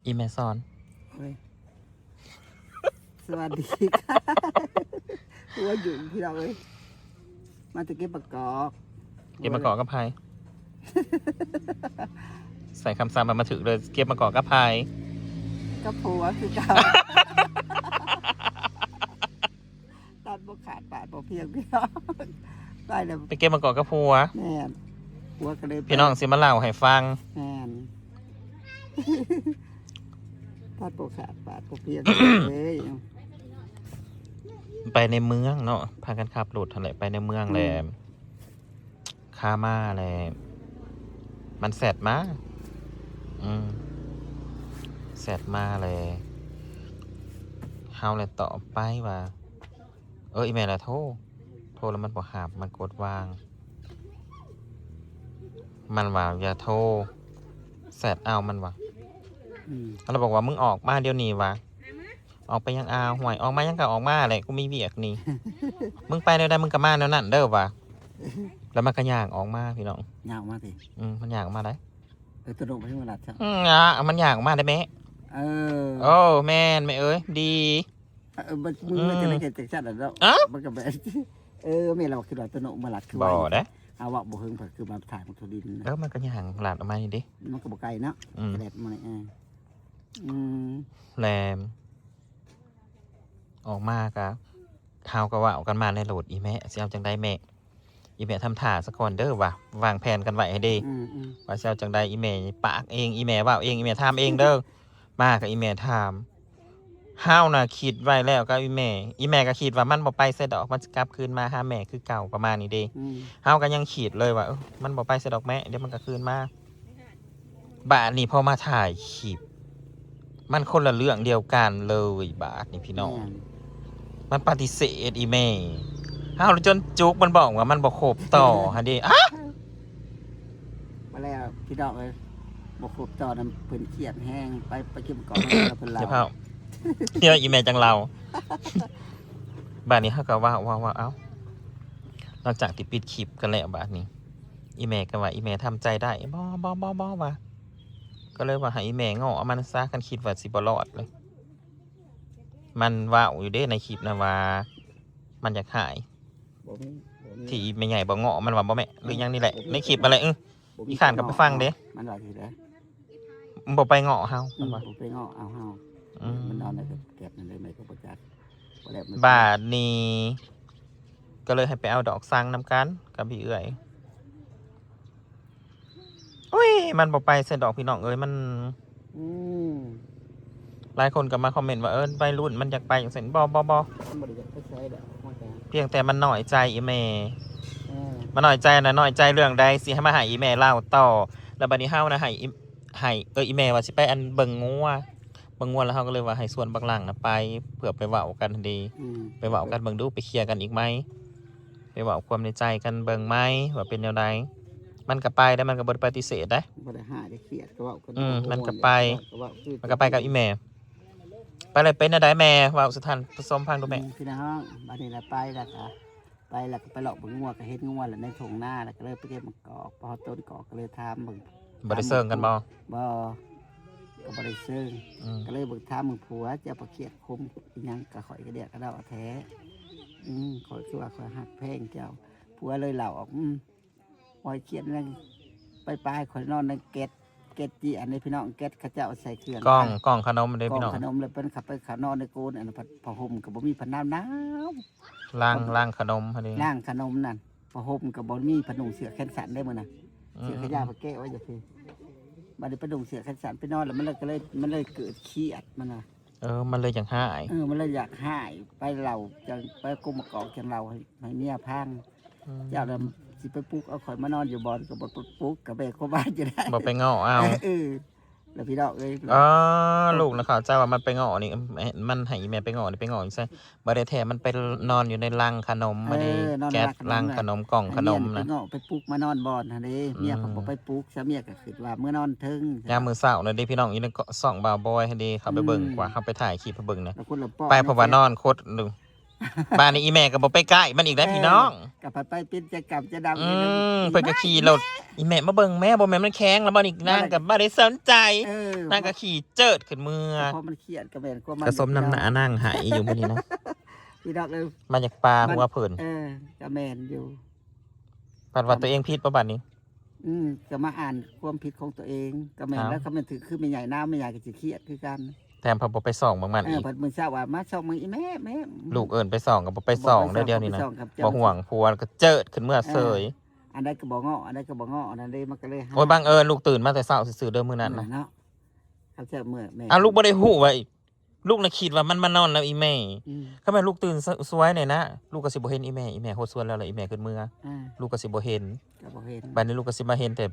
อีเมซอนเฮ้ยสวัสดีค่ะว่าอยู่พี่เราเลยมาตะเกียบประกอบเก็บมะกอกกับพายใส่คำสั่งมาถึงเลยเก็บมะกอกกับพาย ก็ผัวคือเก่าตัดบกขาดปาดบกเพียงพี่น้องไปเลย ไปเก็บมะกอกกับผัว แม่นผัวก็เลย พี่น้องสิมาเล่าให้ฟัง แม่นตัดบกขาดปาดบกเพียงเลย ไปในเมืองเนาะพากันขับรถอะไรไปในเมืองแหละคามาแหละมันแสดมาแสดมาเลยเฮาเลยต่อไปว่าอีเมลละโทรแล้วมันบอกหาบมันกดวางมันว่าอย่าโทรแสดเอามันว่าเราบอกว่ามึงออกมาเดี๋ยวนี้วะออกไปยังอาห่วยออกมายังกะออกมาแหละกูมีเวียกนี่ มึงไปเดี๋ยวใดมึงกะมาเดี๋ยวนั้นเด้อวะแล้วมันก็ย่างออกมาพี่น้อง ยาวมาสิ มันย่างออกมาได้ ตัวลงไปที่มันหลัดใช่ มันย่างออกมาได้ไหมโอ้แม่นไม่เอ้ยดีมึงไม่จะได้เห็นจากชาติแล้วมันก็แบบไม่เราคือเราตัวโนมาหลัดคือ บ่ได้ เอาว่าบ่เฮิงคือมาถ่ายมันทุดินมันก็ย่างหลาดออกมานี่ดิมันก็บ่ไกลเนาะแดดมันแรมออกมากะเฮาก็ว่าเอากันมาในโหลดอีแม่สิเอาจังได้แม่อีแม่ทำท่าซะก่อนเด้อว่ะวางแผนกันไว้ให้ดีว่าสิเอาจังได้อีแม่ปากเองอีแม่ว่าเองอีแม่ทำเองเด้อมากับอีแม่ทำเฮาน่ะคิดไว้แล้วก็อีแม่ก็คิดว่ามันบ่ไปใส่ดอกมันจะกลับคืนมาหาแม่คือเก่าประมาณนี้เด้เฮาก็ยังคิดเลยว่ามันบ่ไปใส่ดอกแม่เดี๋ยวมันก็คืนมาบาดนี้พอมาถ่ายคลิปมันคนละเรื่องเดียวกันเลยบาดนี่พี่น้องมันปฏิเสธอีเมย์เฮาจนจุกมันบอกว่ามันบ่ครบต่อฮะดิมาแล้วพี่ดอกเลยบ่ครบต่อนั้นเพิ่นเครียดแห้งไปเก็บก่อนแล้วเพิ่นเล่าเดี๋ยวเฮาเดี๋ยวอีเมย์จังเราบาดนี้เฮาก็ว่าเอ้านอกจากที่ปิดคลิปกันแล้วบาดนี้อีเมย์ก็ว่าอีเมย์ทำใจได้บ่ว่าก็เลยว่าให้อีเมย์ง้อมันซะกันคิดว่าสิบ่รอดเลยมันว่าอยู่เด้ในคลิปนะว่ามันอยากหายที่ไม่ใหญ่บ่เงาะมันว่าบ่แม่หรือยังนี่แหละในคลิปอะไรอีขานกับไปฟังเด้มันว่าทีเด้มันบ่ไปเงาะเฮามันบ่ไปเงาะเอาเฮามันนอนในเก็บนั่นเลยไม่ก็บ่จักบาดนี้ก็เลยให้ไปเอาดอกซังนำกันกับพี่เอื้อยมันบ่ไปเส้นดอกพี่น้องมันหลายคนก็มาคอมเมนต์ว่าไปรุ่นมันอยากไปอย่างเส้นบ่เพียงแต่มันหน่อยใจอีเมย์มันหน่อยใจนะหน่อยใจเรื่องใดสิให้มาหาอีเมย์เล่าต่อแล้วบัดนี้เฮานะให้อีเมย์ว่าสิไปอันเบิ่งงัวแล้วเฮาก็เลยว่าให้ส่วนบางหลังนะไปเผื่อไปเว้ากันดีไปเว้ากันเบิ่งดูไปเคลียร์กันอีกไหมไปเว้าความในใจกันเบิ่งไหมว่าเป็นแนวใดมันก็ไปได้มันก็บ่ได้ปฏิเสธได้บ่ได้หาได้เครียดก็เว้ากันมันก็ไปกับอีเมย์ไปเลยเป็นอะไรแม่ว่าสุทันผสมพังดูแม่พี่น้องบัดนี้ละไปแล้วก็ไปหลอกเบิ่งงัวก็เฮ็ดงัวแล้วในทุ่งนาแล้วก็เลยไปเก็บมะกอกพอต้นกอกก็เลยถามเบิ่งบ่ได้เซิงกันบ่ก็บ่ได้เซิงก็เลยเบิ่งถามมึงผัวจะบ่เครียดคมอีหยังก็ข่อยก็เดียกก็เดาแท้ข่อยคือว่าข่อยฮักแพงเจ้าผัวเลยเล่าออกข่อยเครียดนั่นไปข่อยนอนในเก็ดจีอันนี้พี่น้องเก็ดข้าเจ้าใส่เครื่องกล้องขนมเด้พี่น้องขนมเลยเป็นขับไปขานอนในโกนอันผ้าห่มกับบ่มีผ้าหนาวล่างขนมพอดีล่างขนมนั่นผ้าห่มกับบ่มีผ้านุ่งเสื้อแขนสั้นได้มื้อน่ะเสื้อขยาวผ้าแก้ไว้จังซี่บัดนี้ผ้านุ่งเสื้อแขนสั้นไปนอนแล้วมันเลยเกิดเครียดมันน่ะมันเลยอยากหายมันเลยอยากหายไปเราจังไปกุมมะกอกจังเราให้เมียพังเจ้าแล้วสิไปปลุกเอาข่อยมานอนอยู่บ่อนก็บ่ปลุกกับแม่เข้าบ้านจะได้บ่ไปเงาะเอาแล้วพี่น้องลูกนะเขาเจ้าว่ามันไปเงาะนี่มันให้แม่ไปเงาะนี่ไปเงาะใช่บ่ได้แท้มันไปนอนอยู่ในรังขนมบ่ได้แก๊สรังขนมกล่องขนมนะไปปลุกมานอนบ่อนหั่นเด้เมียเขาบ่ไปปลุกซะเมียก็คิดว่ามื้อนอนถึงยามมื้อเช้านั่นเด้พี่น้องอยู่ในส่องบ่าวบอยให้ดีเขาไปเบิ่งกว่าเขาไปถ่ายคลิปไปเบิ่งนะไปเพราะว่านอนโคตรนึง บ้านนี้อีแม่ก็บ่ไปใกล้มันอีกแล้วพี่น้อง กับไปเป็นจะกลับจะดำ เพิ่นก็ขี่รถอีแม่มาเบิ่งแม่บ่แม่นมันแข็งแล้วบ่นี่นางก็บ่ได้สนใจนางก็ขี่เจิดขึ้นเมือ เพราะมันเครียดกับแม่ก็มัน กระสมน้ำหนานั่งหายอยู่มื้อนี้นะ พี่น้องเลย มาจากปลาหัวเพิ่น กับแม่อยู่ ปัดว่าตัวเองผิดบ่บัดนี้ ก็มาอ่านความผิดของตัวเองกับแม่แล้วเขาเป็นถือคือไม่ใหญ่น้ำไม่ใหญ่ก็จะเครียดคือกัน แถมพอบ่ไปส่องบางมันอีก ผัดมือเช้าว่ามาส่องมืออีแม่ ลูกเอิ้นไปส่องก็บ่ไปส่องเด้อเดียวนี้นะบ่ห่วงผัวก็เจิดขึ้นเมื่อเสย อันใดก็บ่งออันใดก็บ่งออันนั้นเลยมันก็เลย โอ้ยบังเอิญลูกตื่นมาแต่เช้าซื่อๆเด้อมื้อนั้นนะ เนาะเขาจะเมื่อแม่ ลูกบ่ได้ฮู้ว่าลูกน่ะคิดว่ามันมานอนแล้วอีแม่ถ้าแม่ลูกตื่นสวยหน่อยนะลูกก็สิบ่เห็นอีแม่โหดสวนแล้วล่ะอีแม่ขึ้นเมื่อลูกก็สิบ่เห็น ก็บ่เห็น บัดนี้ลูกก็สิมาเห็นแต่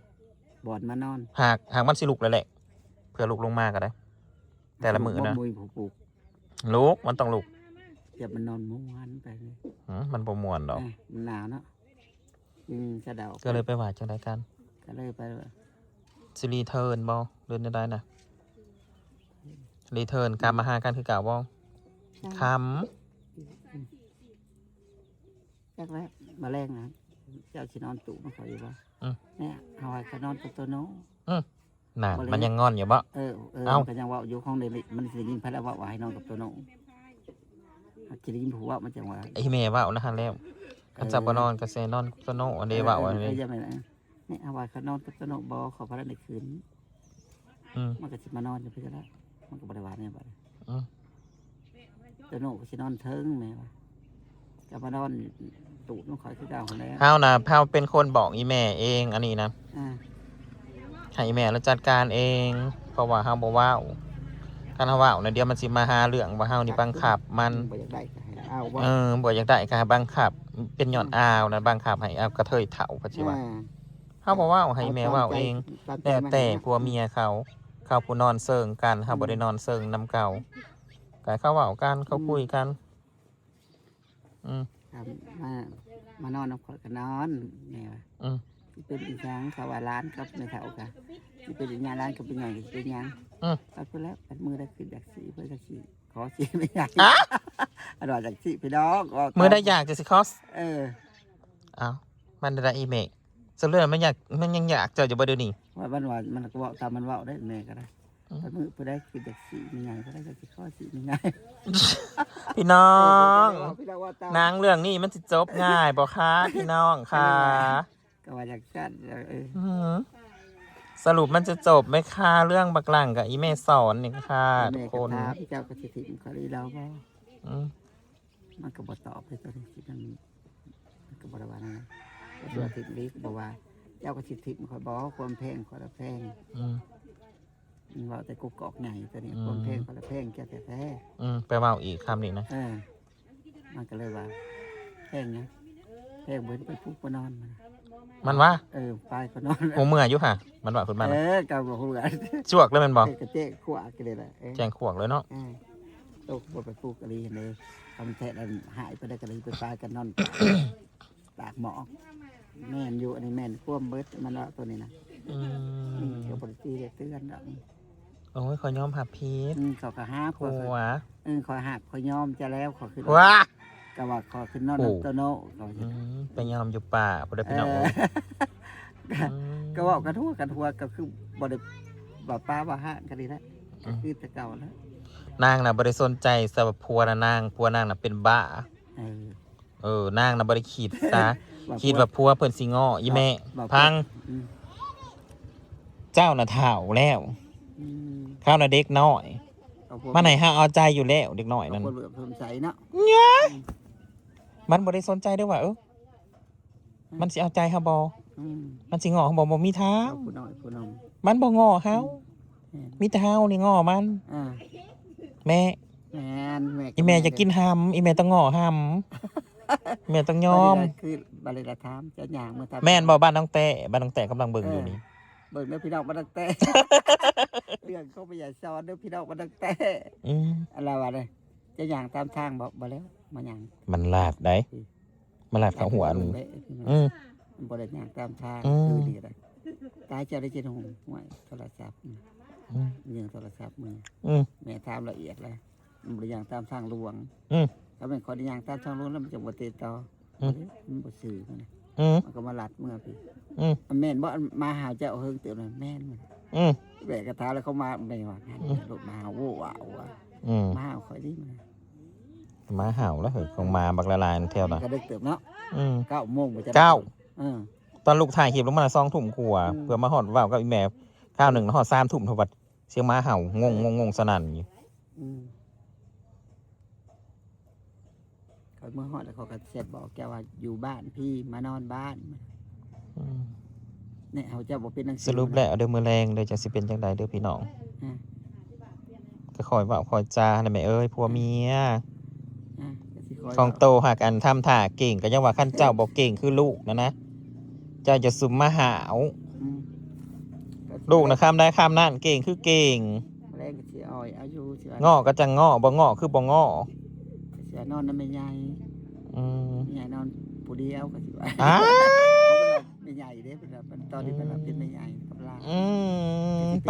บอดมานอน หากมันสิลุกแล้วแหละเพื่อลูกลงมาก็ได้ แต่ละมื้อนะ มุยผูปลูก ลูกมันต้องลุก อย่ามันนอนม้วนไปเลย มันบ่ม่วนดอก มันหนาวเนาะกระเดา ก็เลยไปว่าจังไดกัน ก็เลยไป สิรีเทิร์นบ่เดินได้นะรีเทิร์นกลับมาหากันคือเก่าบ่คำ แรกมาแรงนะเจ้าชินอนตู่มันขออยู่บ่เนี่ยเอาไว้ก็นอนกับตัวน้อง น่ะมันยังงอนอยู่บ่ ก็ยังว่าอยู่ห้องเด็กมันสิยินพระแล้วว่าให้นอนกับตัวน้องจะได้ยินผัวมันจังว่า ไอ้แม่ว่านะฮะแล้วคันจับบ่นอนก็สินอนตัวโนอันนี้ว่าอันนี้ เนี่ยเอาไว้เขานอนกับตัวน้องบ่ขอพระในคืนมันก็สิมานอนอยู่เพิ่นก็ได้มันก็บ่ได้ว่าเนี่ยบ่ตัวน้องก็สินอนเทิงแม่ว่าก็มานอนตูดมันคอยคือเก่าแล้ว เฮาน่ะเฮาเป็นคนบอกอีแม่เองอันนี้นะให้อีแม่แล้วจัดการเองเพราะว่าเฮาบ่ว้าวคันเฮาว้าวน่ะเดี๋ยวมันสิมาหาเรื่องว่าเฮานี่บังคับมัน บ่อยากได้ก็ให้เอาบ่ บ่อยากได้ก็ให้บังคับเป็นย้อนอ้าวนะบังคับให้เอากระเทยเฒ่าก็สิว่าเฮาบ่ว้าวให้แม่ว้าวเองแล้วแต่ผัวเมียเขาผู้นอนเซิงกันเฮาบ่ได้นอนเซิงนำเก่าก็ให้เขาเว้ากันเขาคุยกันมานอนน้ำขอดก็นอนแม่ว่าเป็นอีกอย่างเขาว่าร้านกับในแถวกันที่เป็นอีกอย่างร้านกับเป็นอย่างที่เป็นอย่างก็คือแล้วเป็นมือได้ขึ้นจากสีเพื่อจากสีขอสีไม่อยากอร่อยจากสีไปดอกมือได้อยากจะสิคอส อ้าว มันได้อีเมกสำเร็จมันยังอยากเจออยู่บ่เดี๋ยวนี้ ว่ามันก็บอกตามมันว่าได้แม่ก็ได้แต่มือเพื่อได้ขึ้นจากสีไม่ไงก็ได้จากสีข้อสีไม่ไง พี่น้องนางเรื่องนี้มันสิจบง่ายบ่คะพี่น้องค่ะก็ว่าจากชั้นสรุปมันจะจบไหมคะเรื่องบักหลังกับอีเมสอนนี่ค่ะทุกคนพี่เจ้ากระถิ่นเขาเลยเราบ่มันก็บ่ตอบเลยตัวนี้ที่มันก็บ่ได้ว่านะตัวถิ่นนี้ก็บอกว่าเจ้ากระถิ่นคอยบอกความแพงคอยละแพงว่าแต่กูกอกใหญ่ตัวนี้ความแพงคอยละแพงแก่แต่แท้ไปว่าอีกคำนี้นะมันก็เลยว่าแพงนะแพงเหมือนไปฟุกไปนอนมันว่าไปก็นอนหัวเมื่ออยู่ค่ะมันว่าคุณมันกับหัวจวกเลยมันบอกกระเจ๊ขวกันเลยแหละแจงขวกเลยเนาะตกไปฟุกกันเลยเลยทำแท้แล้วหายไปได้กันเลยไปกันนอนตากหมอกแม่นอยู่อันนี้แม่นคว่ำเบิดมันละตัวนี้นะเดี๋ยวปฏิทินเตือนดังโอ้ยขอยอมผับพีชเขาก็ห้าผัวขอหักขอยอมจะแล้วขอขึ้นว้าก็ว่าขอขึ้นนอนตัวโน่ไปยอมอยู่ป่าบ่ได้พี่น้องก็ว่ากระทั่วก็คือบ่ได้บ่ป้าบ่ห้ากันดีแล้วคือแต่เก่าแล้วนางน่ะบ่ได้สนใจสำหรับผัวนางน่ะเป็นบ้านางน่ะบ่ได้คิดซะคิดว่าผัวเพิ่นสิง้ออีแม่พังเจ้าน่ะเฒ่าแล้วข้าวน่ะเด็กน้อยมาไหนฮะเอาใจอยู่แล้วเด็กน้อยนั่นเพิ่มใส่เนาะมันบ่ได้สนใจด้วยว่ามันสิเอาใจเฮาบ่มันสิง้อเฮาบ่มีทางมันบ่ง้อเฮามีแต่เฮานี่ง้อมันแม่อีแม่จะกินหำอีแม่ต้องง้อหำแม่ต้องยอมคือบริษัทถามจะย่างเมื่อแม่นบ่บ้านน้องแต่กำลังเบิ่งอยู่นี่เบิ่งเด้อพี่น้องบ้านน้องแต่เรื่องเขาไปใหญ่ซ้อนเด้อพี่น้องบ้านน้องแต่อะไรวะเนี่ยจะย่างตามทางบ่แล้วมาย่างมันลาดได้มันลาดเข้าหัวมันบ่ได้ย่างตามทางคือดีเลยตายเจ้าได้จิตหงห่วยโทรศัพท์เรื่องโทรศัพท์มือแม่ถามละเอียดเลยมันบ่ได้ย่างตามทางหลวง ถ้าเป็นคนย่างตามช่องนู้นแล้วมันจะบ่ติดต่อมันบ่ซื้อมัน มันก็มาลัดเมื่อพี่มันแม่นบ่มาหาเจ้าเฮิงเตือนมันแม่นมันแบกกระทาแล้วเขามาในว่าลูกมาหาโว้ว้าวมาหาคอยดิมัน หมาเห่าแล้วเหอะของหมาบักละลายเที่ยวน่ะ ก็ดึกเติบเนาะ9 โมงบ่จะ ตอนลูกถ่ายคลิปลงมา2 ทุ่มกว่าเพื่อมาฮอดว่าวกับอีแม่ข้าวหนึ่งฮอด3 ทุ่มเท่าบัดเสียงหมาเห่างงสนั่นอยู่เขาเมื่อฮอดแล้วเขาก็เสร็จบอกแกว่าอยู่บ้านพี่มานอนบ้านเนี่ยเขาจะบอกเป็นหนังสือ สรุปแล้วเด้อมื้อแรงเด้อจังสิเป็นจังไดเด้อพี่น้องก็คอยเว้าคอยจาได้แม่เอ้ยผัวเมียของโตหากอันทำท่าเก่งก็ยังว่าคันเจ้าบ่เก่งคือลูกนะเจ้าจะสุมมาหาวลูกนะข้ามได้ข้ามนั่นเก่งคือเก่ง แรงก็สิอ้อยอายุสิ ง้อก็จังง้อบ่ง้อคือบ่ง้อ เสียนอนน้ำไม่ใหญ่ไม่ใหญ่นอนผู้เดียวก็สิว่าไม่ใหญ่เด้เป็นตอนที่เป็นไม่ใหญ่กับลาน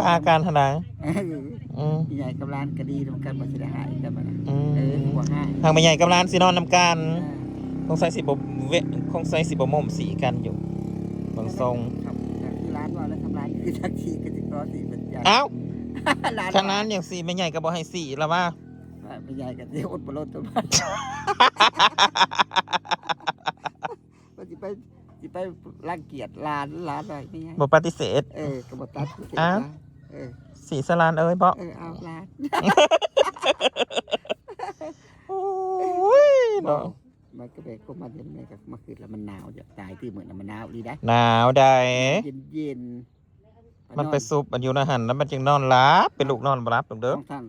ปาการทนายไม่ใหญ่กับลานก็ดีทำกันบ่สิได้หายกันบ่นะหัวหาย ทางไม่ใหญ่กับร้านสินอนนำกันคงใส่สิบ่ม่มสีกันอยู่บางทรง ที่ร้านว่าแล้วทำร้านคือทักทีก็จะก็สีเป็นใหญ่ อ้าวทางนั้นอย่างสีไม่ใหญ่ก็บ่ให้สีแล้วว่าไม่ใหญ่ก็จะอดบ่ลดตัวมันก็สิไปรังเกียจร้านอะไรไม่ใช่บ่ปฏิเสธก็บ่ตัดสีสลานเอ้ยบ่เอาร้านโอ้ยเนาะมันก็แบบก็มาเย็นแม่กับมาคืนแล้วมันหนาวจะตายที่เหมือนมันหนาวดีได้หนาวได้เย็นมันไปซุปมันอยู่ในหันแล้วมันจึงนอนรับเป็นลูกนอนบ่รับเด้อท่าน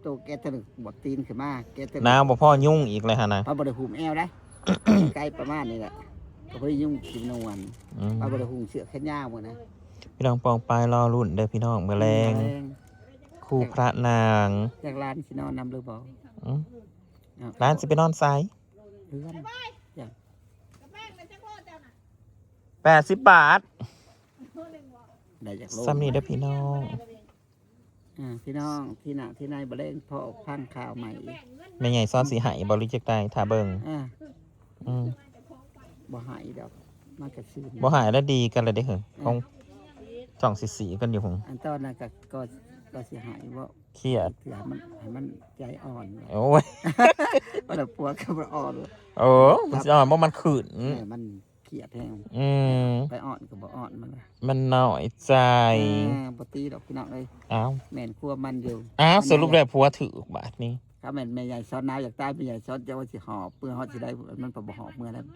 โตแกตะลึกบดตีนขึ้นมาแกตะลึกหนาวบ่พ่อยุ่งอีกเลยฮะนะปลาบดหุ่มแอวได้ใกล้ประมาณนี้แหละก็เพิ่งยุ่งกินนวลปลาบดหุ่มเสือแค่ย่าหมดนะพี่น้องปองปลายรอรุ่นเด้อพี่น้องมื้อแรงคู่พระนางจากร้านสินอนนำหรือเปล่าร้านสิไปนอนไซเดือน80 บาทซ้ำนี่เด้อพี่น้องพี่น้องที่หนักที่นายบะเล่งพอพังข่าวใหม่แม่ใหญ่ซ้อนสีหายบริจักได้ทาเบิงบ่หายดอกมากระซื้อบ่หายแล้วดีกันเลยเด้อเหรอคงจ่องสีกันอยู่หงอันตอนนั้นก็เสียหายว่าเครียดมันใจอ่อนโอ้ยมันปวดกับอ่อนมันอ่อนเพราะมันขืนมันเครียดแห้งไปอ่อนกับบ่อ่อนมันน้อยใจปตีดอกพี่น้องเลยอ้าวแม่นคั่วมันอยู่สรุปแล้วผัวถือบาทนี้ถ้าแม่ใหญ่ซ้อนน้ำอยากตายแม่ใหญ่ซ้อนจะว่าสิหอบเพื่อหอบสิได้มันบ่หอบเมื่อนั้น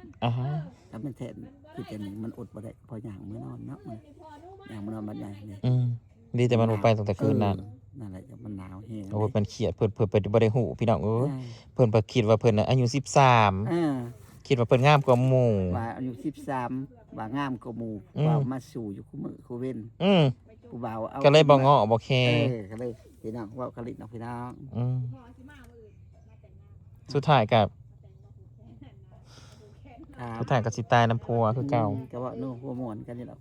ถ้ามันแทนคือจะนี่มันอดบ่ได้พออย่างมื้อนอนเนาะอย่างมื้อนอนมันใหญ่นี่ดีแต่มันบ่ไปตั้งแต่คืนนั้นนั่นแหละมันหนาวแห้งโอ้ยมันเครียดเพิ่นบ่ได้ฮู้พี่น้องเพิ่นบ่คิดว่าเพิ่นอายุ13คิดว่าเพิ่นงามกว่าหมู่ว่าอายุ13ว่างามกว่าหมู่ว่ามาสู่อยู่คู่มื้อคู่เว้นผู้บ่าวเอาก็เลยบ่ง้อบ่แคก็เลยพี่น้องว่าคลิตน้องพี่น้องสุดท้ายกับสิตายน้ำพัวคือเก่าก็ว่าโน้หัวหมวนกันนี่แหละ